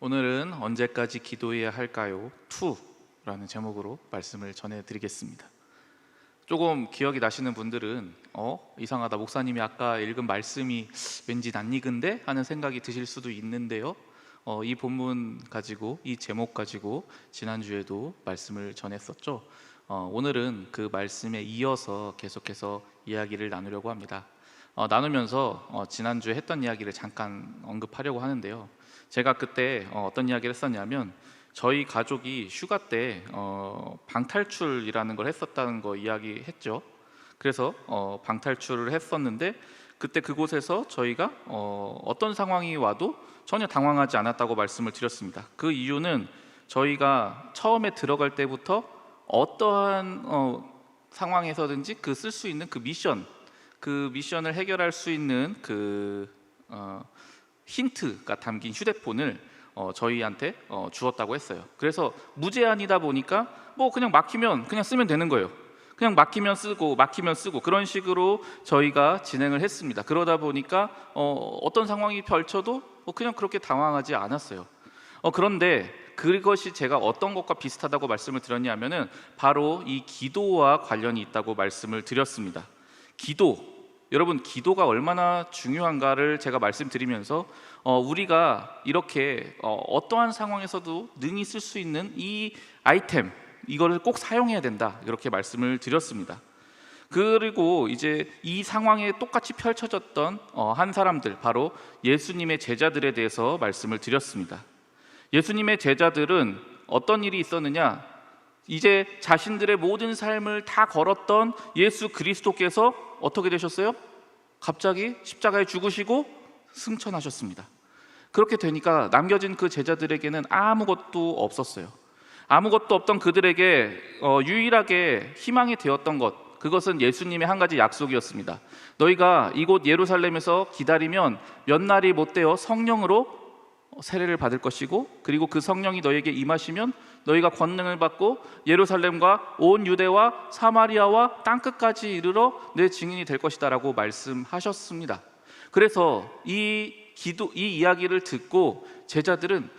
오늘은 언제까지 기도해야 할까요? 2라는 제목으로 말씀을 전해드리겠습니다. 조금 기억이 나시는 분들은 이상하다, 목사님이 아까 읽은 말씀이 왠지 낯익은데 하는 생각이 드실 수도 있는데요. 이 본문 가지고, 이 제목 가지고 지난주에도 말씀을 전했었죠. 오늘은 그 말씀에 이어서 계속해서 이야기를 나누려고 합니다. 나누면서 지난주에 했던 이야기를 잠깐 언급하려고 하는데요. 제가 그때 어떤 이야기를 했었냐면, 저희 가족이 휴가 때 방탈출이라는 걸 했었다는 거 이야기했죠. 그래서 방탈출을 했었는데, 그때 그곳에서 저희가 어떤 상황이 와도 전혀 당황하지 않았다고 말씀을 드렸습니다. 그 이유는 저희가 처음에 들어갈 때부터 어떠한 상황에서든지 쓸 수 있는 그 미션을 해결할 수 있는 힌트가 담긴 휴대폰을 저희한테 주었다고 했어요. 그래서 무제한이다 보니까 그냥 막히면 그냥 쓰면 되는 거예요. 그냥 막히면 쓰고 그런 식으로 저희가 진행을 했습니다. 그러다 보니까 어떤 상황이 펼쳐도 그냥 그렇게 당황하지 않았어요. 그런데 그것이 제가 어떤 것과 비슷하다고 말씀을 드렸냐면은 바로 이 기도와 관련이 있다고 말씀을 드렸습니다. 여러분, 기도가 얼마나 중요한가를 제가 말씀드리면서 우리가 이렇게 어떠한 상황에서도 능히 쓸 수 있는 이 아이템, 이거를 꼭 사용해야 된다, 이렇게 말씀을 드렸습니다. 그리고 이제 이 상황에 똑같이 펼쳐졌던 한 사람들, 바로 예수님의 제자들에 대해서 말씀을 드렸습니다. 예수님의 제자들은 어떤 일이 있었느냐, 이제 자신들의 모든 삶을 다 걸었던 예수 그리스도께서 어떻게 되셨어요? 갑자기 십자가에 죽으시고 승천하셨습니다. 그렇게 되니까 남겨진 그 제자들에게는 아무것도 없었어요. 아무것도 없던 그들에게 유일하게 희망이 되었던 그것은 예수님의 한 가지 약속이었습니다. 너희가 이곳 예루살렘에서 기다리면 몇 날이 못 되어 성령으로 세례를 받을 것이고, 그리고 그 성령이 너희에게 임하시면 너희가 권능을 받고 예루살렘과 온 유대와 사마리아와 땅끝까지 이르러 내 증인이 될 것이다 라고 말씀하셨습니다. 그래서 이 이야기를 듣고 제자들은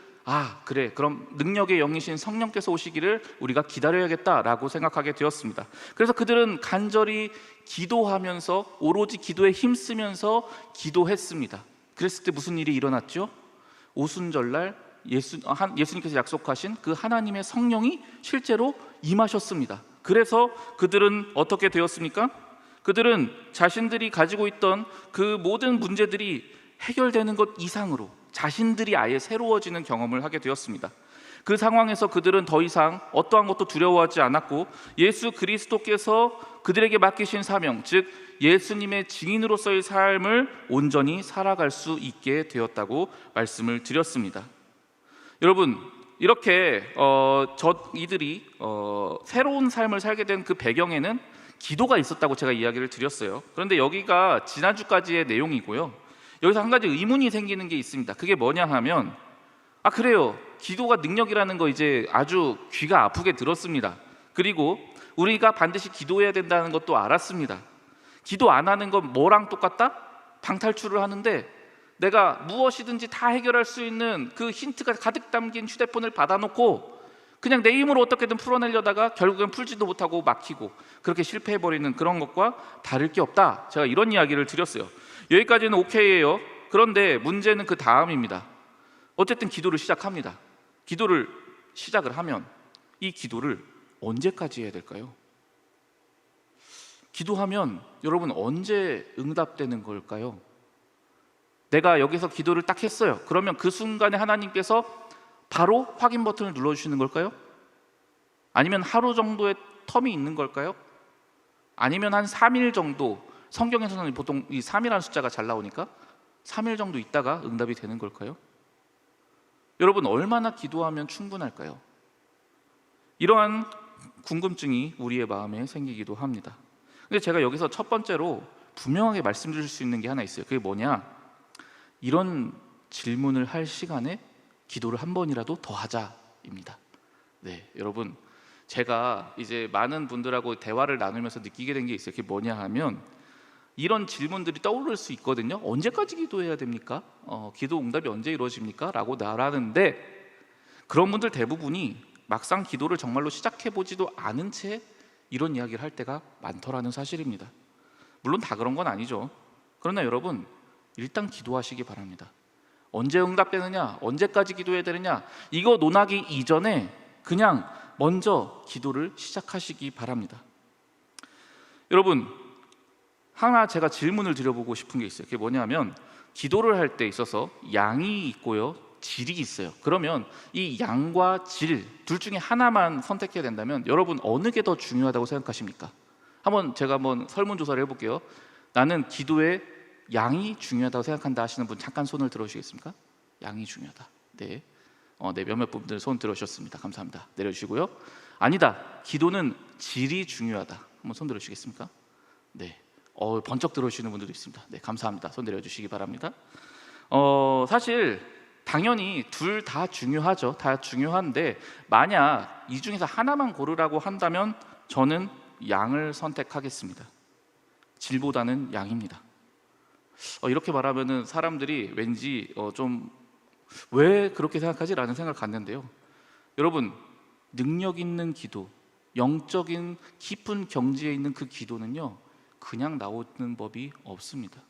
그래, 그럼 능력의 영이신 성령께서 오시기를 우리가 기다려야겠다라고 생각하게 되었습니다. 그래서 그들은 간절히 기도하면서, 오로지 기도에 힘쓰면서 기도했습니다. 그랬을 때 무슨 일이 일어났죠? 오순절날 예수님께서 약속하신 그 하나님의 성령이 실제로 임하셨습니다. 그래서 그들은 어떻게 되었습니까? 그들은 자신들이 가지고 있던 그 모든 문제들이 해결되는 것 이상으로 자신들이 아예 새로워지는 경험을 하게 되었습니다. 그 상황에서 그들은 더 이상 어떠한 것도 두려워하지 않았고, 예수 그리스도께서 그들에게 맡기신 사명, 즉 예수님의 증인으로서의 삶을 온전히 살아갈 수 있게 되었다고 말씀을 드렸습니다. 여러분, 이렇게 이들이 새로운 삶을 살게 된 그 배경에는 기도가 있었다고 제가 이야기를 드렸어요. 그런데 여기가 지난주까지의 내용이고요. 여기서 한 가지 의문이 생기는 게 있습니다. 그게 뭐냐 하면, 그래요, 기도가 능력이라는 거 이제 아주 귀가 아프게 들었습니다. 그리고 우리가 반드시 기도해야 된다는 것도 알았습니다. 기도 안 하는 건 뭐랑 똑같다? 방탈출을 하는데 내가 무엇이든지 다 해결할 수 있는 그 힌트가 가득 담긴 휴대폰을 받아놓고 그냥 내 힘으로 어떻게든 풀어내려다가 결국엔 풀지도 못하고 막히고 그렇게 실패해버리는 그런 것과 다를 게 없다, 제가 이런 이야기를 드렸어요. 여기까지는 오케이예요. 그런데 문제는 그 다음입니다. 어쨌든 기도를 시작합니다. 기도를 시작을 하면 이 기도를 언제까지 해야 될까요? 기도하면 여러분 언제 응답되는 걸까요? 내가 여기서 기도를 딱 했어요. 그러면 그 순간에 하나님께서 바로 확인 버튼을 눌러주시는 걸까요? 아니면 하루 정도의 텀이 있는 걸까요? 아니면 한 3일 정도, 성경에서는 보통 이 3이라는 숫자가 잘 나오니까 3일 정도 있다가 응답이 되는 걸까요? 여러분, 얼마나 기도하면 충분할까요? 이러한 궁금증이 우리의 마음에 생기기도 합니다. 근데 제가 여기서 첫 번째로 분명하게 말씀드릴 수 있는 게 하나 있어요. 그게 뭐냐? 이런 질문을 할 시간에 기도를 한 번이라도 더 하자입니다. 네, 여러분, 제가 이제 많은 분들하고 대화를 나누면서 느끼게 된 게 있어요. 그게 뭐냐 하면, 이런 질문들이 떠오를 수 있거든요. 언제까지 기도해야 됩니까? 기도 응답이 언제 이루어집니까? 라고 말하는데, 그런 분들 대부분이 막상 기도를 정말로 시작해보지도 않은 채 이런 이야기를 할 때가 많더라는 사실입니다. 물론 다 그런 건 아니죠. 그러나 여러분, 일단 기도하시기 바랍니다. 언제 응답되느냐, 언제까지 기도해야 되느냐, 이거 논하기 이전에 그냥 먼저 기도를 시작하시기 바랍니다. 여러분, 하나 제가 질문을 드려보고 싶은 게 있어요. 그게 뭐냐면, 기도를 할 때 있어서 양이 있고요, 질이 있어요. 그러면 이 양과 질 둘 중에 하나만 선택해야 된다면 여러분 어느 게 더 중요하다고 생각하십니까? 제가 한번 설문조사를 해볼게요. 나는 기도에 양이 중요하다고 생각한다 하시는 분 잠깐 손을 들어주시겠습니까? 양이 중요하다. 네, 네, 몇몇 분들 손 들어주셨습니다. 감사합니다. 내려주시고요. 아니다, 기도는 질이 중요하다. 한번 손 들어주시겠습니까? 네, 번쩍 들어주시는 분들도 있습니다. 네, 감사합니다. 손 내려주시기 바랍니다. 사실 당연히 둘 다 중요하죠. 다 중요한데 만약 이 중에서 하나만 고르라고 한다면 저는 양을 선택하겠습니다. 질보다는 양입니다. 이렇게 말하면은 사람들이 왠지 좀 왜 그렇게 생각하지? 라는 생각을 갖는데요. 여러분, 능력 있는 기도, 영적인 깊은 경지에 있는 그 기도는요, 그냥 나오는 법이 없습니다.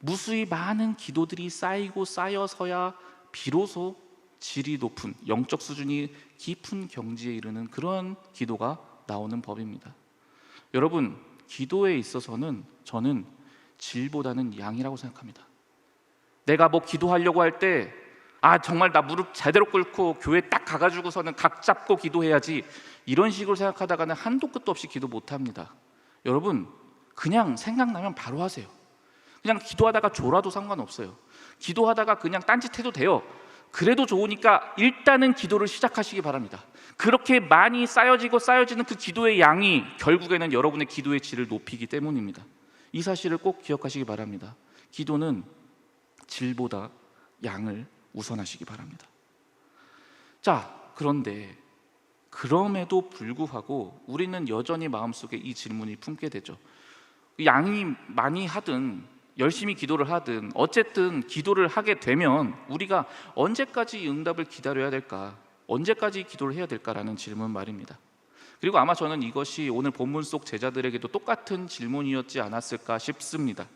무수히 많은 기도들이 쌓이고 쌓여서야 비로소 질이 높은, 영적 수준이 깊은 경지에 이르는 그런 기도가 나오는 법입니다. 여러분, 기도에 있어서는 저는 질보다는 양이라고 생각합니다. 내가 뭐 기도하려고 할 때 정말 나 무릎 제대로 꿇고 교회 딱 가가지고서는 각 잡고 기도해야지, 이런 식으로 생각하다가는 한도 끝도 없이 기도 못합니다. 여러분, 그냥 생각나면 바로 하세요. 그냥 기도하다가 졸아도 상관없어요. 기도하다가 그냥 딴짓해도 돼요. 그래도 좋으니까 일단은 기도를 시작하시기 바랍니다. 그렇게 많이 쌓여지는 그 기도의 양이 결국에는 여러분의 기도의 질을 높이기 때문입니다. 이 사실을 꼭 기억하시기 바랍니다. 기도는 질보다 양을 우선하시기 바랍니다. 자, 그런데 그럼에도 불구하고 우리는 여전히 마음속에 이 질문이 품게 되죠. 양이 많이 하든 열심히 기도를 하든 어쨌든 기도를 하게 되면 우리가 언제까지 응답을 기다려야 될까? 언제까지 기도를 해야 될까라는 질문 말입니다. 그리고 아마 저는 이것이 오늘 본문 속 제자들에게도 똑같은 질문이었지 않았을까 싶습니다.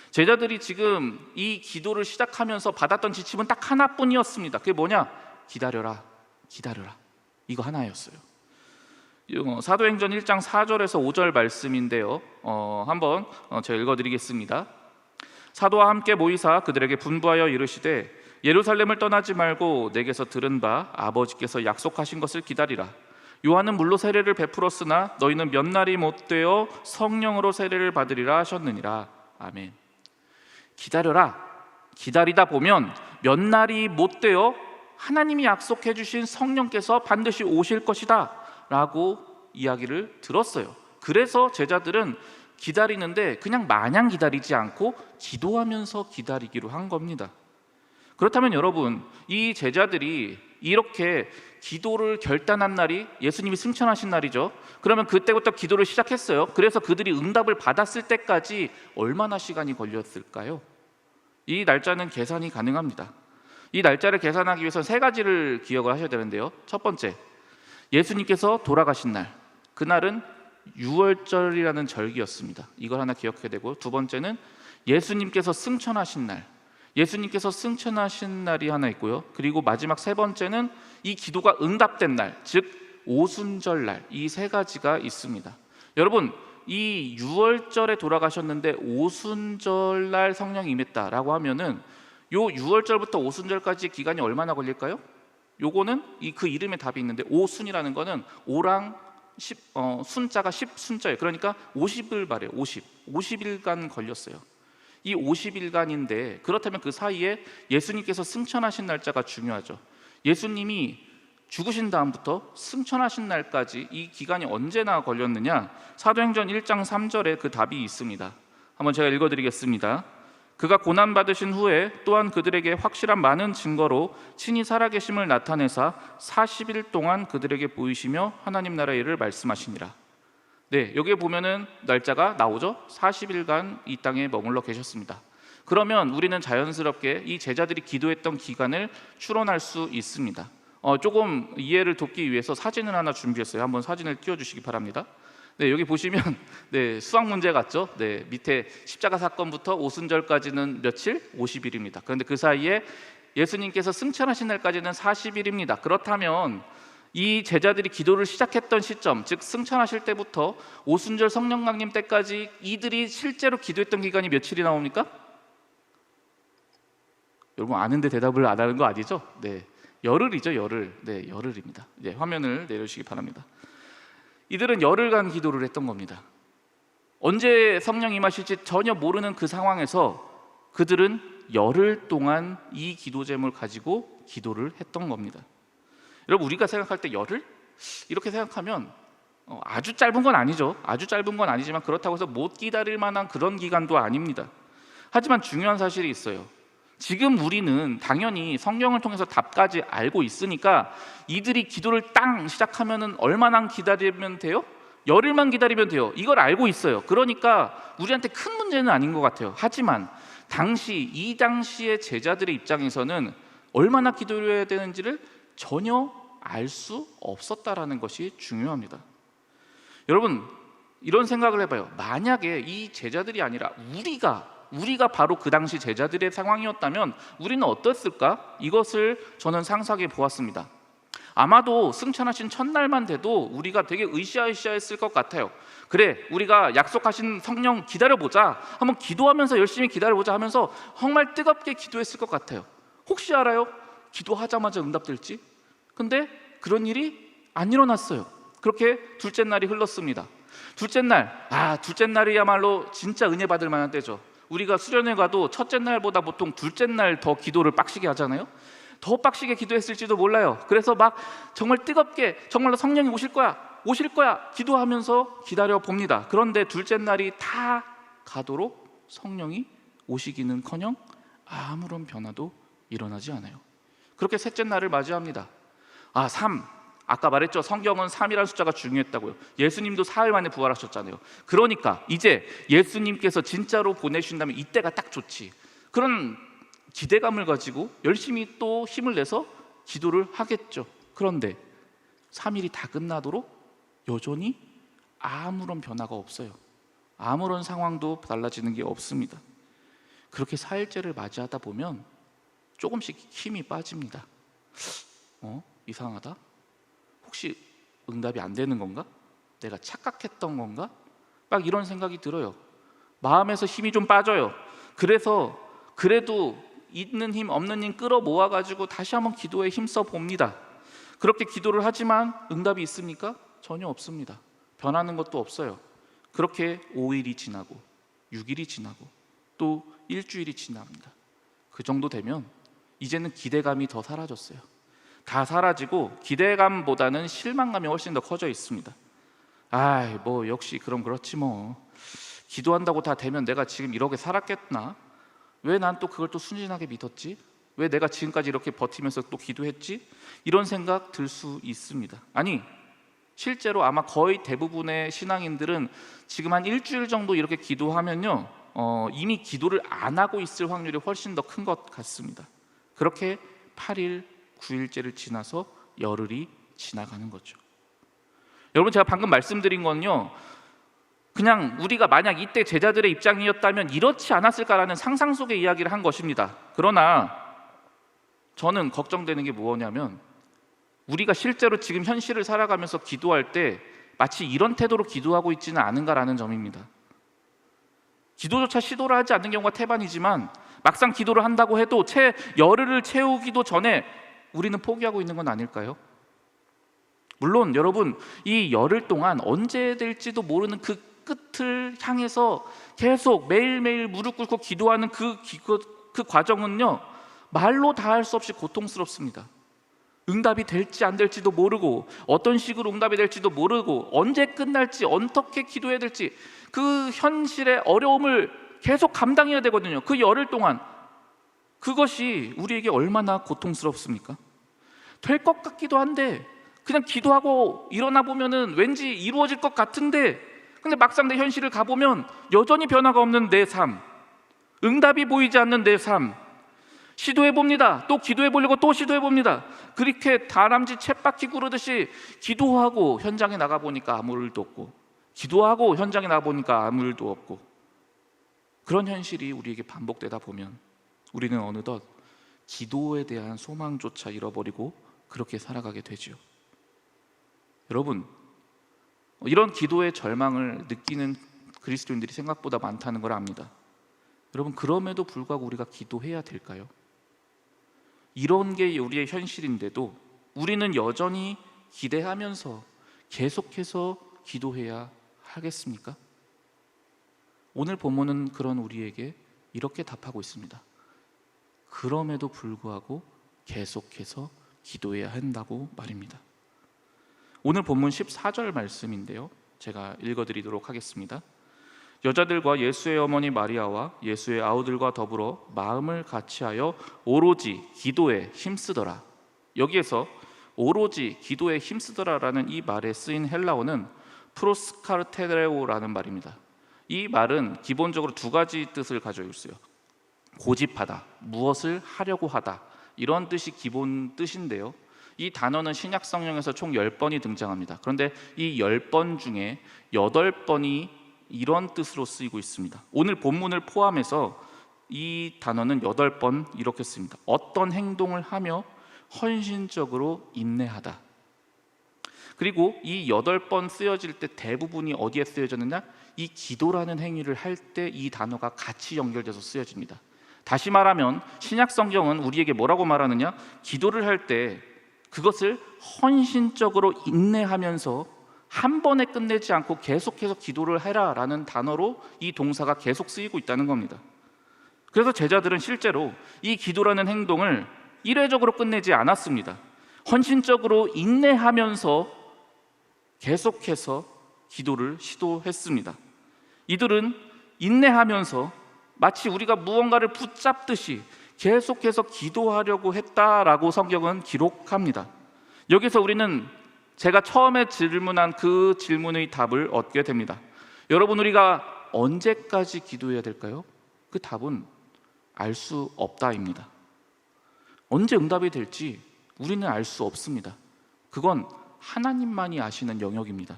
제자들이 지금 이 기도를 시작하면서 받았던 지침은 딱 하나뿐이었습니다. 그게 뭐냐? 기다려라, 기다려라. 이거 하나였어요. 사도행전 1장 4절에서 5절 말씀인데요, 한번 제가 읽어드리겠습니다. 사도와 함께 모이사 그들에게 분부하여 이르시되 예루살렘을 떠나지 말고 내게서 들은 바 아버지께서 약속하신 것을 기다리라. 요한은 물로 세례를 베풀었으나 너희는 몇 날이 못 되어 성령으로 세례를 받으리라 하셨느니라. 아멘. 기다려라. 기다리다 보면 몇 날이 못 되어 하나님이 약속해 주신 성령께서 반드시 오실 것이다 라고 이야기를 들었어요. 그래서 제자들은 기다리는데 그냥 마냥 기다리지 않고 기도하면서 기다리기로 한 겁니다. 그렇다면 여러분, 이 제자들이 이렇게 기도를 결단한 날이 예수님이 승천하신 날이죠. 그러면 그때부터 기도를 시작했어요. 그래서 그들이 응답을 받았을 때까지 얼마나 시간이 걸렸을까요? 이 날짜는 계산이 가능합니다. 이 날짜를 계산하기 위해서 세 가지를 기억을 하셔야 되는데요. 첫 번째, 예수님께서 돌아가신 날, 그날은 유월절이라는 절기였습니다. 이걸 하나 기억해야 되고, 두 번째는 예수님께서 승천하신 날, 예수님께서 승천하신 날이 하나 있고요. 그리고 마지막 세 번째는 이 기도가 응답된 날, 즉 오순절날, 이 세 가지가 있습니다. 여러분, 이 유월절에 돌아가셨는데 오순절날 성령이 임했다라고 하면은 요 유월절부터 오순절까지 기간이 얼마나 걸릴까요? 요거는 그 이름에 답이 있는데, 오순이라는 거는 오랑 순자가 10순자예요. 그러니까 50을 말해요. 50일간 걸렸어요. 이 50일간인데 그렇다면 그 사이에 예수님께서 승천하신 날짜가 중요하죠. 예수님이 죽으신 다음부터 승천하신 날까지 이 기간이 언제나 걸렸느냐? 사도행전 1장 3절에 그 답이 있습니다. 한번 제가 읽어드리겠습니다. 그가 고난받으신 후에 또한 그들에게 확실한 많은 증거로 친히 살아계심을 나타내사 40일 동안 그들에게 보이시며 하나님 나라의 일을 말씀하시니라. 네, 여기에 보면은 날짜가 나오죠. 40일간 이 땅에 머물러 계셨습니다. 그러면 우리는 자연스럽게 이 제자들이 기도했던 기간을 추론할 수 있습니다. 조금 이해를 돕기 위해서 사진을 하나 준비했어요. 한번 사진을 띄워주시기 바랍니다. 네, 여기 보시면 네, 수학 문제 같죠? 네, 밑에 십자가 사건부터 오순절까지는 며칠? 50일입니다. 그런데 그 사이에 예수님께서 승천하신 날까지는 40일입니다. 그렇다면 이 제자들이 기도를 시작했던 시점, 즉 승천하실 때부터 오순절 성령 강림 때까지 이들이 실제로 기도했던 기간이 며칠이 나옵니까? 여러분 아는데 대답을 안 하는 거 아니죠? 네, 열흘이죠, 열흘. 네, 열흘입니다. 네, 화면을 내려주시기 바랍니다. 이들은 열흘간 기도를 했던 겁니다. 언제 성령 임하실지 전혀 모르는 그 상황에서 그들은 열흘 동안 이 기도 제목을 가지고 기도를 했던 겁니다. 여러분 우리가 생각할 때 열흘? 이렇게 생각하면 아주 짧은 건 아니죠. 아주 짧은 건 아니지만 그렇다고 해서 못 기다릴 만한 그런 기간도 아닙니다. 하지만 중요한 사실이 있어요. 지금 우리는 당연히 성경을 통해서 답까지 알고 있으니까 이들이 기도를 땅 시작하면은 얼마나 기다리면 돼요? 열흘만 기다리면 돼요. 이걸 알고 있어요. 그러니까 우리한테 큰 문제는 아닌 것 같아요. 하지만 이 당시의 제자들의 입장에서는 얼마나 기도해야 되는지를 전혀 알 수 없었다라는 것이 중요합니다. 여러분 이런 생각을 해봐요. 만약에 이 제자들이 아니라 우리가 바로 그 당시 제자들의 상황이었다면 우리는 어땠을까? 이것을 저는 상상해 보았습니다. 아마도 승천하신 첫날만 돼도 우리가 되게 으쌰으쌰했을 것 같아요. 그래, 우리가 약속하신 성령 기다려보자, 한번 기도하면서 열심히 기다려보자 하면서 정말 뜨겁게 기도했을 것 같아요. 혹시 알아요? 기도하자마자 응답될지? 근데 그런 일이 안 일어났어요. 그렇게 둘째 날이 흘렀습니다. 둘째 날이야말로 진짜 은혜 받을 만한 때죠. 우리가 수련회 가도 첫째 날보다 보통 둘째 날 더 기도를 빡시게 하잖아요. 더 빡시게 기도했을지도 몰라요. 그래서 막 정말 뜨겁게 정말로 성령이 오실 거야 기도하면서 기다려 봅니다. 그런데 둘째 날이 다 가도록 성령이 오시기는커녕 아무런 변화도 일어나지 않아요. 그렇게 셋째 날을 맞이합니다. 3. 아까 말했죠. 성경은 3이라는 숫자가 중요했다고요. 예수님도 사흘 만에 부활하셨잖아요. 그러니까 이제 예수님께서 진짜로 보내신다면 이때가 딱 좋지. 그런 기대감을 가지고 열심히 또 힘을 내서 기도를 하겠죠. 그런데 3일이 다 끝나도록 여전히 아무런 변화가 없어요. 아무런 상황도 달라지는 게 없습니다. 그렇게 4일째를 맞이하다 보면 조금씩 힘이 빠집니다. 이상하다. 혹시 응답이 안 되는 건가? 내가 착각했던 건가? 막 이런 생각이 들어요. 마음에서 힘이 좀 빠져요. 그래서 그래도 있는 힘 없는 힘 끌어 모아가지고 다시 한번 기도에 힘써 봅니다. 그렇게 기도를 하지만 응답이 있습니까? 전혀 없습니다. 변하는 것도 없어요. 그렇게 5일이 지나고 6일이 지나고 또 일주일이 지납니다. 그 정도 되면 이제는 기대감이 더 사라졌어요. 다 사라지고 기대감보다는 실망감이 훨씬 더 커져 있습니다. 역시 그럼 그렇지 뭐. 기도한다고 다 되면 내가 지금 이렇게 살았겠나? 왜 난 또 그걸 또 순진하게 믿었지? 왜 내가 지금까지 이렇게 버티면서 또 기도했지? 이런 생각 들 수 있습니다. 아니, 실제로 아마 거의 대부분의 신앙인들은 지금 한 일주일 정도 이렇게 기도하면요, 이미 기도를 안 하고 있을 확률이 훨씬 더 큰 것 같습니다. 그렇게 8일, 9일째를 지나서 열흘이 지나가는 거죠. 여러분, 제가 방금 말씀드린 건요, 그냥 우리가 만약 이때 제자들의 입장이었다면 이렇지 않았을까라는 상상 속의 이야기를 한 것입니다. 그러나 저는 걱정되는 게 뭐냐면 우리가 실제로 지금 현실을 살아가면서 기도할 때 마치 이런 태도로 기도하고 있지는 않은가라는 점입니다. 기도조차 시도를 하지 않는 경우가 태반이지만 막상 기도를 한다고 해도 열흘을 채우기도 전에 우리는 포기하고 있는 건 아닐까요? 물론 여러분, 이 열흘 동안 언제 될지도 모르는 그 끝을 향해서 계속 매일매일 무릎 꿇고 기도하는 그 과정은요, 말로 다 할 수 없이 고통스럽습니다. 응답이 될지 안 될지도 모르고 어떤 식으로 응답이 될지도 모르고 언제 끝날지 어떻게 기도해야 될지 그 현실의 어려움을 계속 감당해야 되거든요. 그 열흘 동안. 그것이 우리에게 얼마나 고통스럽습니까? 될 것 같기도 한데 그냥 기도하고 일어나 보면은 왠지 이루어질 것 같은데 근데 막상 내 현실을 가보면 여전히 변화가 없는 내 삶, 응답이 보이지 않는 내 삶. 시도해봅니다. 또 기도해보려고 또 시도해봅니다. 그렇게 다람쥐 쳇바퀴 구르듯이 기도하고 현장에 나가보니까 아무 일도 없고, 기도하고 현장에 나가보니까 아무 일도 없고, 그런 현실이 우리에게 반복되다 보면 우리는 어느덧 기도에 대한 소망조차 잃어버리고 그렇게 살아가게 되죠. 여러분, 이런 기도의 절망을 느끼는 그리스도인들이 생각보다 많다는 걸 압니다. 여러분, 그럼에도 불구하고 우리가 기도해야 될까요? 이런 게 우리의 현실인데도 우리는 여전히 기대하면서 계속해서 기도해야 하겠습니까? 오늘 본문은 그런 우리에게 이렇게 답하고 있습니다. 그럼에도 불구하고 계속해서 기도해야 한다고 말입니다. 오늘 본문 14절 말씀인데요, 제가 읽어드리도록 하겠습니다. 여자들과 예수의 어머니 마리아와 예수의 아우들과 더불어 마음을 같이하여 오로지 기도에 힘쓰더라. 여기에서 오로지 기도에 힘쓰더라라는 이 말에 쓰인 헬라어는 프로스카르테레오라는 말입니다. 이 말은 기본적으로 두 가지 뜻을 가지고 있어요. 고집하다, 무엇을 하려고 하다, 이런 뜻이 기본 뜻인데요, 이 단어는 신약 성경에서 총 10번이 등장합니다. 그런데 이 10번 중에 8번이 이런 뜻으로 쓰이고 있습니다. 오늘 본문을 포함해서 이 단어는 8번 이렇게 씁니다. 어떤 행동을 하며 헌신적으로 인내하다. 그리고 이 8번 쓰여질 때 대부분이 어디에 쓰여졌느냐? 이 기도라는 행위를 할 때 이 단어가 같이 연결돼서 쓰여집니다. 다시 말하면 신약 성경은 우리에게 뭐라고 말하느냐? 기도를 할 때 그것을 헌신적으로 인내하면서 한 번에 끝내지 않고 계속해서 기도를 해라 라는 단어로 이 동사가 계속 쓰이고 있다는 겁니다. 그래서 제자들은 실제로 이 기도라는 행동을 일회적으로 끝내지 않았습니다. 헌신적으로 인내하면서 계속해서 기도를 시도했습니다. 이들은 인내하면서 마치 우리가 무언가를 붙잡듯이 계속해서 기도하려고 했다라고 성경은 기록합니다. 여기서 우리는 제가 처음에 질문한 그 질문의 답을 얻게 됩니다. 여러분, 우리가 언제까지 기도해야 될까요? 그 답은 알 수 없다입니다. 언제 응답이 될지 우리는 알 수 없습니다. 그건 하나님만이 아시는 영역입니다.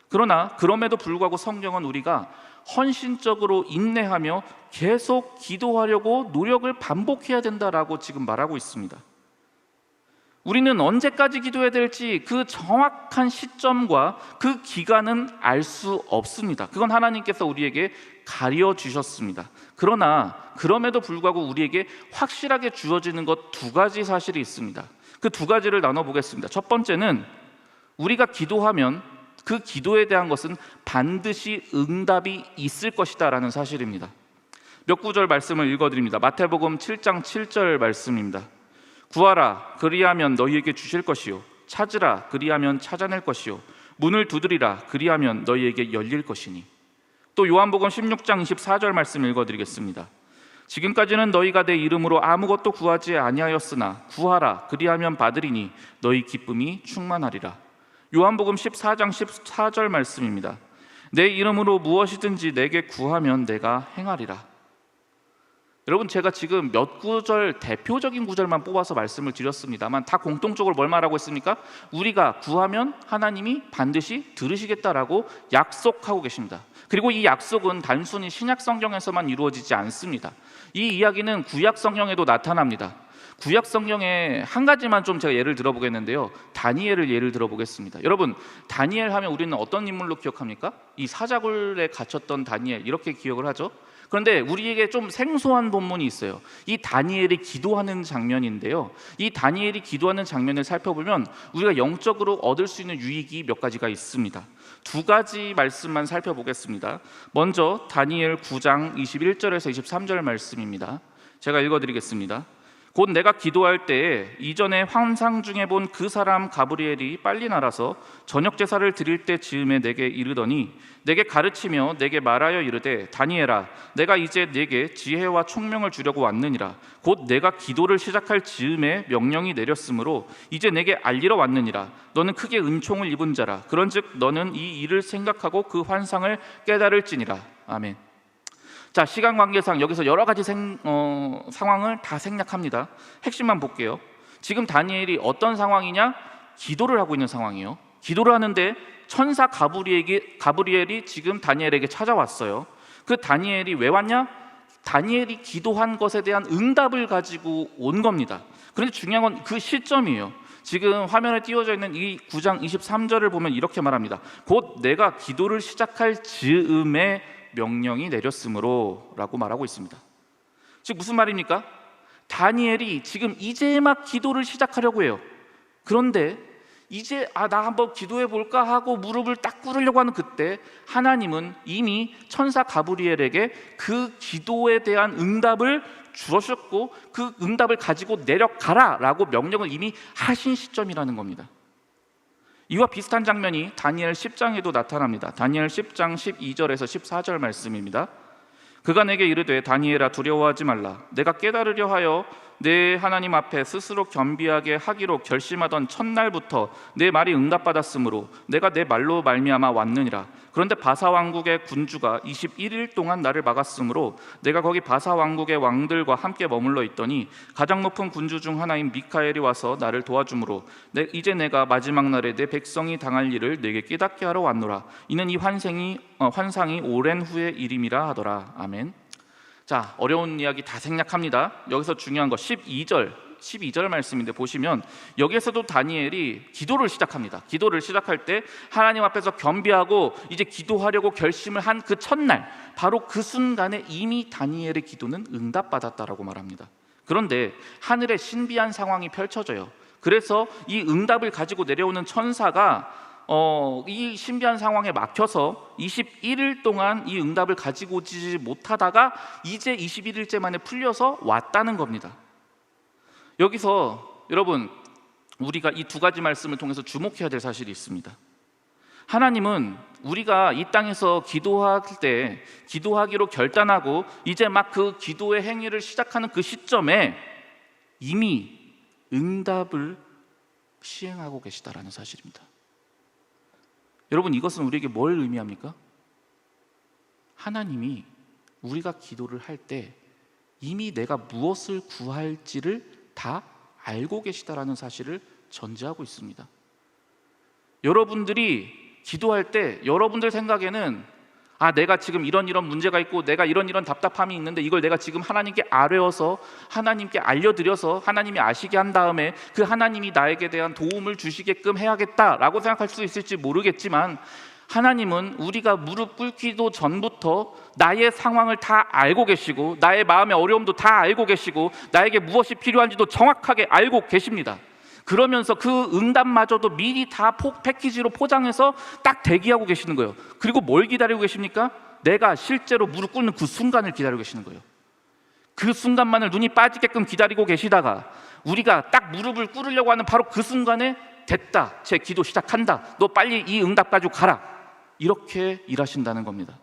그러나 그럼에도 불구하고 성경은 우리가 헌신적으로 인내하며 계속 기도하려고 노력을 반복해야 된다라고 지금 말하고 있습니다. 우리는 언제까지 기도해야 될지 그 정확한 시점과 그 기간은 알 수 없습니다. 그건 하나님께서 우리에게 가려주셨습니다. 그러나 그럼에도 불구하고 우리에게 확실하게 주어지는 것 두 가지 사실이 있습니다. 그 두 가지를 나눠보겠습니다. 첫 번째는 우리가 기도하면 그 기도에 대한 것은 반드시 응답이 있을 것이다 라는 사실입니다. 몇 구절 말씀을 읽어드립니다. 마태복음 7장 7절 말씀입니다. 구하라, 그리하면 너희에게 주실 것이요, 찾으라, 그리하면 찾아낼 것이요, 문을 두드리라, 그리하면 너희에게 열릴 것이니. 또 요한복음 16장 24절 말씀 읽어드리겠습니다. 지금까지는 너희가 내 이름으로 아무것도 구하지 아니하였으나 구하라, 그리하면 받으리니 너희 기쁨이 충만하리라. 요한복음 14장 14절 말씀입니다. 내 이름으로 무엇이든지 내게 구하면 내가 행하리라. 여러분, 제가 지금 몇 구절, 대표적인 구절만 뽑아서 말씀을 드렸습니다만 다 공통적으로 뭘 말하고 있습니까? 우리가 구하면 하나님이 반드시 들으시겠다라고 약속하고 계십니다. 그리고 이 약속은 단순히 신약 성경에서만 이루어지지 않습니다. 이 이야기는 구약 성경에도 나타납니다. 구약 성경에 한 가지만 좀 제가 예를 들어보겠는데요, 다니엘을 예를 들어보겠습니다. 여러분, 다니엘 하면 우리는 어떤 인물로 기억합니까? 이 사자굴에 갇혔던 다니엘, 이렇게 기억을 하죠. 그런데 우리에게 좀 생소한 본문이 있어요. 이 다니엘이 기도하는 장면인데요, 이 다니엘이 기도하는 장면을 살펴보면 우리가 영적으로 얻을 수 있는 유익이 몇 가지가 있습니다. 두 가지 말씀만 살펴보겠습니다. 먼저 다니엘 9장 21절에서 23절 말씀입니다. 제가 읽어드리겠습니다. 곧 내가 기도할 때에 이전에 환상 중에 본 그 사람 가브리엘이 빨리 날아서 저녁 제사를 드릴 때 즈음에 내게 이르더니 내게 가르치며 내게 말하여 이르되 다니엘아 내가 이제 내게 지혜와 총명을 주려고 왔느니라. 곧 내가 기도를 시작할 즈음에 명령이 내렸으므로 이제 내게 알리러 왔느니라. 너는 크게 은총을 입은 자라. 그런즉 너는 이 일을 생각하고 그 환상을 깨달을지니라. 아멘. 자, 시간 관계상 여기서 여러 가지 상황을 다 생략합니다. 핵심만 볼게요. 지금 다니엘이 어떤 상황이냐? 기도를 하고 있는 상황이에요. 기도를 하는데 천사 가브리엘이 지금 다니엘에게 찾아왔어요. 그 다니엘이 왜 왔냐? 다니엘이 기도한 것에 대한 응답을 가지고 온 겁니다. 그런데 중요한 건 그 시점이에요. 지금 화면에 띄워져 있는 이 9장 23절을 보면 이렇게 말합니다. 곧 내가 기도를 시작할 즈음에 명령이 내렸으므로 라고 말하고 있습니다. 즉 무슨 말입니까? 다니엘이 지금 이제 막 기도를 시작하려고 해요. 그런데 이제 나 한번 기도해 볼까 하고 무릎을 딱 꿇으려고 하는 그때 하나님은 이미 천사 가브리엘에게 그 기도에 대한 응답을 주셨고 그 응답을 가지고 내려가라 라고 명령을 이미 하신 시점이라는 겁니다. 이와 비슷한 장면이 다니엘 10장에도 나타납니다. 다니엘 10장 12절에서 14절 말씀입니다. 그가 내게 이르되 다니엘아 두려워하지 말라. 내가 깨달으려 하여 내 하나님 앞에 스스로 겸비하게 하기로 결심하던 첫날부터 내 말이 응답받았으므로 내가 내 말로 말미암아 왔느니라. 그런데 바사 왕국의 군주가 21일 동안 나를 막았으므로 내가 거기 바사 왕국의 왕들과 함께 머물러 있더니 가장 높은 군주 중 하나인 미카엘이 와서 나를 도와주므로 이제 내가 마지막 날에 내 백성이 당할 일을 내게 깨닫게 하러 왔노라. 이는 이 환상이 오랜 후의 일임이라 하더라. 아멘. 자, 어려운 이야기 다 생략합니다. 여기서 중요한 거 12절 말씀인데 보시면 여기에서도 다니엘이 기도를 시작합니다. 기도를 시작할 때 하나님 앞에서 겸비하고 이제 기도하려고 결심을 한 그 첫날, 바로 그 순간에 이미 다니엘의 기도는 응답받았다라고 말합니다. 그런데 하늘에 신비한 상황이 펼쳐져요. 그래서 이 응답을 가지고 내려오는 천사가 이 신비한 상황에 막혀서 21일 동안 이 응답을 가지고 오지 못하다가 이제 21일째 만에 풀려서 왔다는 겁니다. 여기서 여러분 우리가 이 두 가지 말씀을 통해서 주목해야 될 사실이 있습니다. 하나님은 우리가 이 땅에서 기도할 때 기도하기로 결단하고 이제 막 그 기도의 행위를 시작하는 그 시점에 이미 응답을 시행하고 계시다라는 사실입니다. 여러분 이것은 우리에게 뭘 의미합니까? 하나님이 우리가 기도를 할 때 이미 내가 무엇을 구할지를 다 알고 계시다라는 사실을 전제하고 있습니다. 여러분들이 기도할 때 여러분들 생각에는 내가 지금 이런 문제가 있고 내가 이런 답답함이 있는데 이걸 내가 지금 하나님께 아뢰어서 하나님께 알려드려서 하나님이 아시게 한 다음에 그 하나님이 나에게 대한 도움을 주시게끔 해야겠다라고 생각할 수 있을지 모르겠지만 하나님은 우리가 무릎 꿇기도 전부터 나의 상황을 다 알고 계시고 나의 마음의 어려움도 다 알고 계시고 나에게 무엇이 필요한지도 정확하게 알고 계십니다. 그러면서 그 응답마저도 미리 다 패키지로 포장해서 딱 대기하고 계시는 거예요. 그리고 뭘 기다리고 계십니까? 내가 실제로 무릎 꿇는 그 순간을 기다리고 계시는 거예요. 그 순간만을 눈이 빠지게끔 기다리고 계시다가 우리가 딱 무릎을 꿇으려고 하는 바로 그 순간에 됐다, 제 기도 시작한다, 너 빨리 이 응답 가지고 가라, 이렇게 일하신다는 겁니다.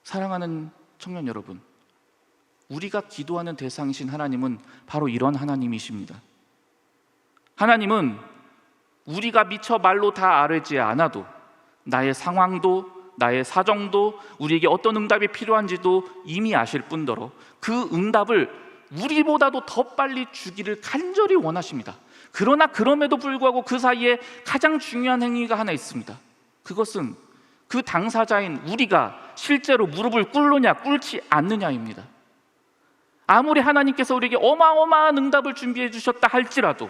사랑하는 청년 여러분, 우리가 기도하는 대상이신 하나님은 바로 이런 하나님이십니다. 하나님은 우리가 미처 말로 다 아뢰지 않아도 나의 상황도 나의 사정도 우리에게 어떤 응답이 필요한지도 이미 아실 뿐더러 그 응답을 우리보다도 더 빨리 주기를 간절히 원하십니다. 그러나 그럼에도 불구하고 그 사이에 가장 중요한 행위가 하나 있습니다. 그것은 그 당사자인 우리가 실제로 무릎을 꿇느냐 꿇지 않느냐입니다. 아무리 하나님께서 우리에게 어마어마한 응답을 준비해 주셨다 할지라도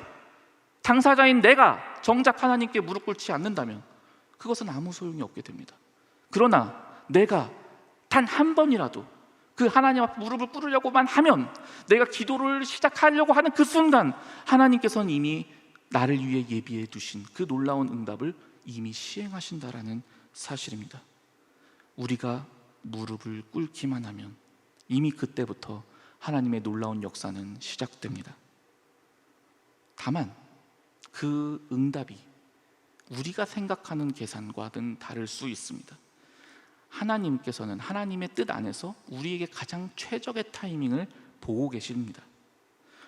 당사자인 내가 정작 하나님께 무릎 꿇지 않는다면 그것은 아무 소용이 없게 됩니다. 그러나 내가 단 한 번이라도 그 하나님 앞에 무릎을 꿇으려고만 하면, 내가 기도를 시작하려고 하는 그 순간 하나님께서는 이미 나를 위해 예비해 두신 그 놀라운 응답을 이미 시행하신다라는 사실입니다. 우리가 무릎을 꿇기만 하면 이미 그때부터 하나님의 놀라운 역사는 시작됩니다. 다만 그 응답이 우리가 생각하는 계산과는 다를 수 있습니다. 하나님께서는 하나님의 뜻 안에서 우리에게 가장 최적의 타이밍을 보고 계십니다.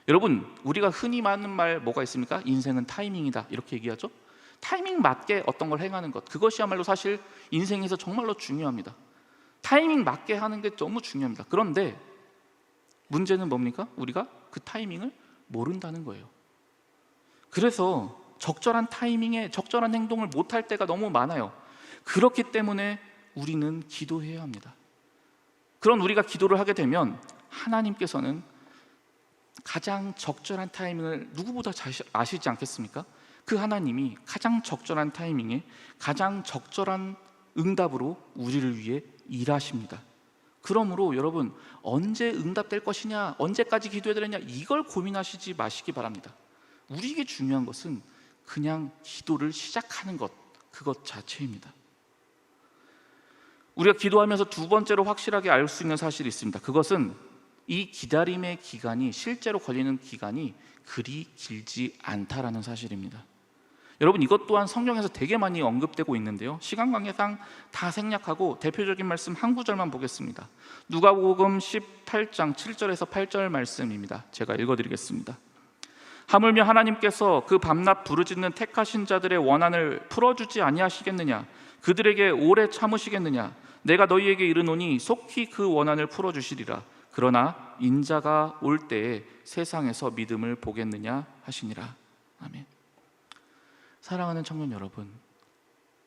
여러분, 우리가 흔히 하는 말 뭐가 있습니까? 인생은 타이밍이다, 이렇게 얘기하죠. 타이밍 맞게 어떤 걸 행하는 것, 그것이야말로 사실 인생에서 정말로 중요합니다. 타이밍 맞게 하는 게 너무 중요합니다. 그런데 문제는 뭡니까? 우리가 그 타이밍을 모른다는 거예요. 그래서 적절한 타이밍에 적절한 행동을 못할 때가 너무 많아요. 그렇기 때문에 우리는 기도해야 합니다. 그런 우리가 기도를 하게 되면 하나님께서는 가장 적절한 타이밍을 누구보다 잘 아시지 않겠습니까? 그 하나님이 가장 적절한 타이밍에 가장 적절한 응답으로 우리를 위해 일하십니다. 그러므로 여러분, 언제 응답될 것이냐, 언제까지 기도해야 되느냐, 이걸 고민하시지 마시기 바랍니다. 우리에게 중요한 것은 그냥 기도를 시작하는 것, 그것 자체입니다. 우리가 기도하면서 두 번째로 확실하게 알 수 있는 사실이 있습니다. 그것은 이 기다림의 기간이, 실제로 걸리는 기간이 그리 길지 않다라는 사실입니다. 여러분, 이것 또한 성경에서 되게 많이 언급되고 있는데요, 시간 관계상 다 생략하고 대표적인 말씀 한 구절만 보겠습니다. 누가복음 18장 7절에서 8절 말씀입니다. 제가 읽어드리겠습니다. 하물며 하나님께서 그 밤낮 부르짖는 택하신 자들의 원한을 풀어주지 아니하시겠느냐? 그들에게 오래 참으시겠느냐? 내가 너희에게 이르노니 속히 그 원한을 풀어주시리라. 그러나 인자가 올 때에 세상에서 믿음을 보겠느냐 하시니라. 아멘. 사랑하는 청년 여러분,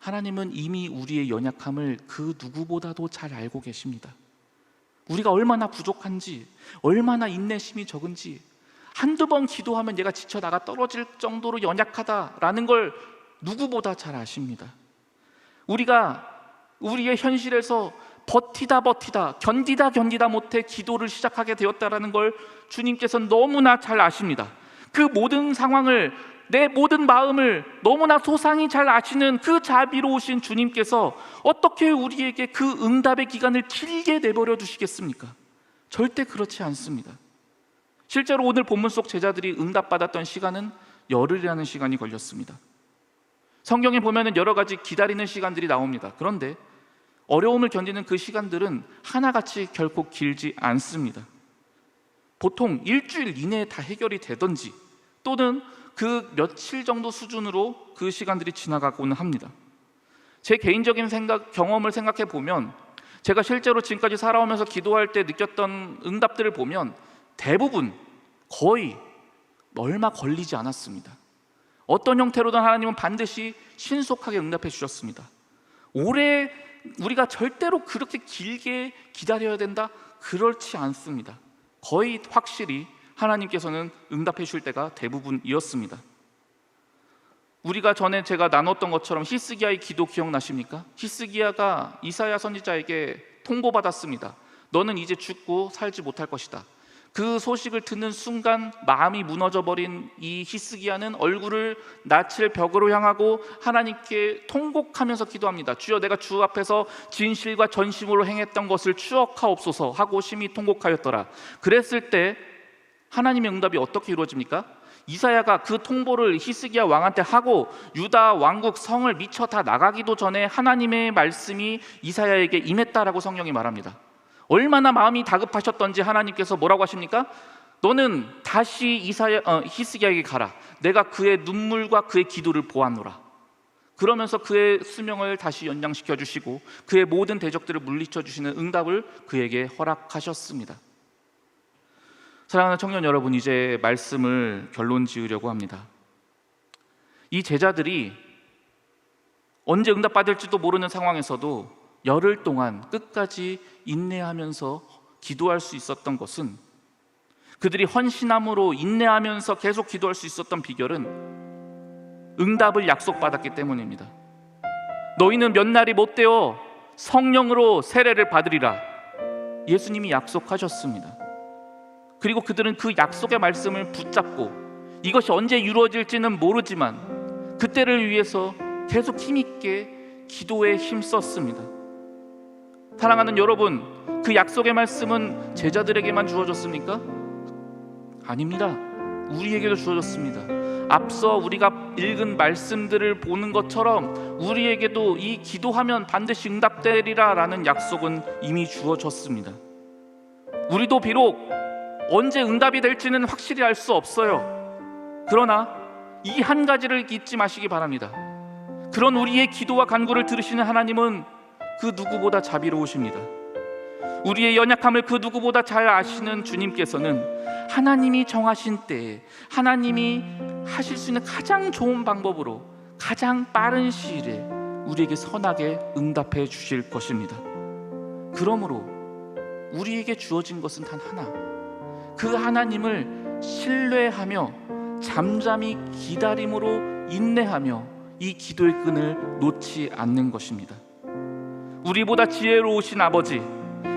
하나님은 이미 우리의 연약함을 그 누구보다도 잘 알고 계십니다. 우리가 얼마나 부족한지, 얼마나 인내심이 적은지, 한두 번 기도하면 얘가 지쳐 나가 떨어질 정도로 연약하다라는 걸 누구보다 잘 아십니다. 우리가 우리의 현실에서 버티다 견디다 못해 기도를 시작하게 되었다라는 걸 주님께서는 너무나 잘 아십니다. 그 모든 상황을, 내 모든 마음을 너무나 소상히 잘 아시는 그 자비로우신 주님께서 어떻게 우리에게 그 응답의 기간을 길게 내버려 두시겠습니까? 절대 그렇지 않습니다. 실제로 오늘 본문 속 제자들이 응답받았던 시간은 열흘이라는 시간이 걸렸습니다. 성경에 보면 여러 가지 기다리는 시간들이 나옵니다. 그런데 어려움을 견디는 그 시간들은 하나같이 결코 길지 않습니다. 보통 일주일 이내에 다 해결이 되든지 또는 그 며칠 정도 수준으로 그 시간들이 지나가고는 합니다. 제 개인적인 경험을 생각해 보면, 제가 실제로 지금까지 살아오면서 기도할 때 느꼈던 응답들을 보면 대부분 거의 얼마 걸리지 않았습니다. 어떤 형태로든 하나님은 반드시 신속하게 응답해 주셨습니다. 오래 우리가 절대로 그렇게 길게 기다려야 된다? 그렇지 않습니다. 거의 확실히 하나님께서는 응답해 주실 때가 대부분이었습니다. 우리가 전에 제가 나눴던 것처럼 히스기야의 기도 기억나십니까? 히스기야가 이사야 선지자에게 통보받았습니다. 너는 이제 죽고 살지 못할 것이다. 그 소식을 듣는 순간 마음이 무너져버린 이 히스기야는 얼굴을 낯을 벽으로 향하고 하나님께 통곡하면서 기도합니다. 주여, 내가 주 앞에서 진실과 전심으로 행했던 것을 추억하옵소서 하고 심히 통곡하였더라. 그랬을 때 하나님의 응답이 어떻게 이루어집니까? 이사야가 그 통보를 히스기야 왕한테 하고 유다 왕국 성을 미쳐 다 나가기도 전에 하나님의 말씀이 이사야에게 임했다라고 성경이 말합니다. 얼마나 마음이 다급하셨던지 하나님께서 뭐라고 하십니까? 너는 다시 히스기야에게 가라. 내가 그의 눈물과 그의 기도를 보았노라. 그러면서 그의 수명을 다시 연장시켜 주시고 그의 모든 대적들을 물리쳐 주시는 응답을 그에게 허락하셨습니다. 사랑하는 청년 여러분, 이제 말씀을 결론 지으려고 합니다. 이 제자들이 언제 응답받을지도 모르는 상황에서도 열흘 동안 끝까지 인내하면서 기도할 수 있었던 것은, 그들이 헌신함으로 인내하면서 계속 기도할 수 있었던 비결은 응답을 약속받았기 때문입니다. 너희는 몇 날이 못 되어 성령으로 세례를 받으리라. 예수님이 약속하셨습니다. 그리고 그들은 그 약속의 말씀을 붙잡고 이것이 언제 이루어질지는 모르지만 그때를 위해서 계속 힘있게 기도에 힘썼습니다. 사랑하는 여러분, 그 약속의 말씀은 제자들에게만 주어졌습니까? 아닙니다. 우리에게도 주어졌습니다. 앞서 우리가 읽은 말씀들을 보는 것처럼 우리에게도 이 기도하면 반드시 응답되리라 라는 약속은 이미 주어졌습니다. 우리도 비록 언제 응답이 될지는 확실히 알 수 없어요. 그러나 이 한 가지를 잊지 마시기 바랍니다. 그런 우리의 기도와 간구를 들으시는 하나님은 그 누구보다 자비로우십니다. 우리의 연약함을 그 누구보다 잘 아시는 주님께서는 하나님이 정하신 때에 하나님이 하실 수 있는 가장 좋은 방법으로 가장 빠른 시일에 우리에게 선하게 응답해 주실 것입니다. 그러므로 우리에게 주어진 것은 단 하나, 그 하나님을 신뢰하며 잠잠히 기다림으로 인내하며 이 기도의 끈을 놓지 않는 것입니다. 우리보다 지혜로우신 아버지,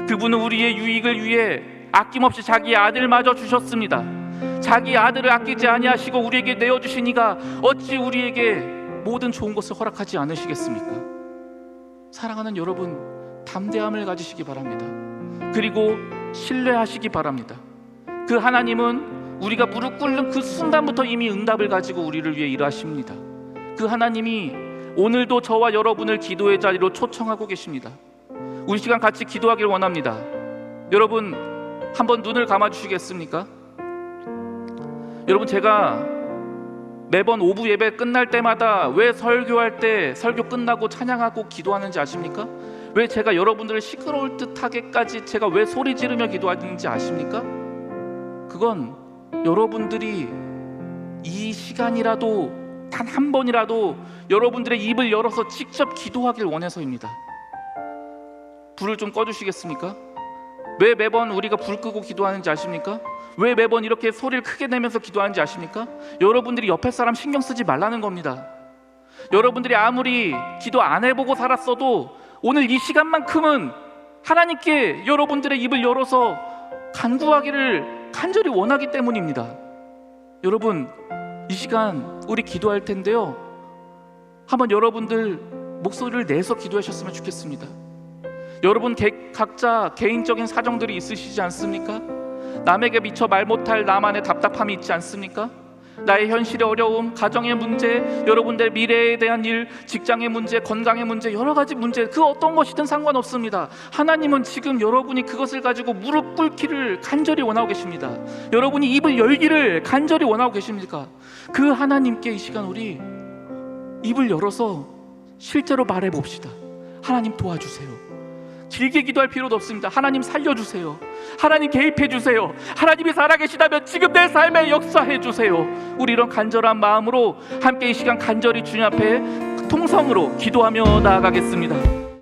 그분은 우리의 유익을 위해 아낌없이 자기 아들마저 주셨습니다. 자기 아들을 아끼지 아니하시고 우리에게 내어주시니가 어찌 우리에게 모든 좋은 것을 허락하지 않으시겠습니까? 사랑하는 여러분, 담대함을 가지시기 바랍니다. 그리고 신뢰하시기 바랍니다. 그 하나님은 우리가 무릎 꿇는 그 순간부터 이미 응답을 가지고 우리를 위해 일하십니다. 그 하나님이 오늘도 저와 여러분을 기도의 자리로 초청하고 계십니다. 우리 시간 같이 기도하길 원합니다. 여러분, 한번 눈을 감아주시겠습니까? 여러분, 제가 매번 오부 예배 끝날 때마다 왜 설교할 때 설교 끝나고 찬양하고 기도하는지 아십니까? 왜 제가 여러분들을 시끄러울 듯하게까지 제가 왜 소리 지르며 기도하는지 아십니까? 그건 여러분들이 이 시간이라도 단 한 번이라도 여러분들의 입을 열어서 직접 기도하길 원해서입니다. 불을 좀 꺼주시겠습니까? 왜 매번 우리가 불 끄고 기도하는지 아십니까? 왜 매번 이렇게 소리를 크게 내면서 기도하는지 아십니까? 여러분들이 옆에 사람 신경 쓰지 말라는 겁니다. 여러분들이 아무리 기도 안 해보고 살았어도 오늘 이 시간만큼은 하나님께 여러분들의 입을 열어서 간구하기를 간절히 원하기 때문입니다. 여러분, 이 시간 우리 기도할 텐데요, 한번 여러분들 목소리를 내서 기도하셨으면 좋겠습니다. 여러분 각자 개인적인 사정들이 있으시지 않습니까? 남에게 미처 말 못할 나만의 답답함이 있지 않습니까? 나의 현실의 어려움, 가정의 문제, 여러분들의 미래에 대한 일, 직장의 문제, 건강의 문제, 여러 가지 문제, 그 어떤 것이든 상관없습니다. 하나님은 지금 여러분이 그것을 가지고 무릎 꿇기를 간절히 원하고 계십니다. 여러분이 입을 열기를 간절히 원하고 계십니까? 그 하나님께 이 시간 우리 입을 열어서 실제로 말해봅시다. 하나님 도와주세요. 길게 기도할 필요도 없습니다. 하나님 살려주세요. 하나님 개입해주세요. 하나님이 살아계시다면 지금 내 삶에 역사해주세요. 우리 이런 간절한 마음으로 함께 이 시간 간절히 주님 앞에 통성으로 기도하며 나아가겠습니다.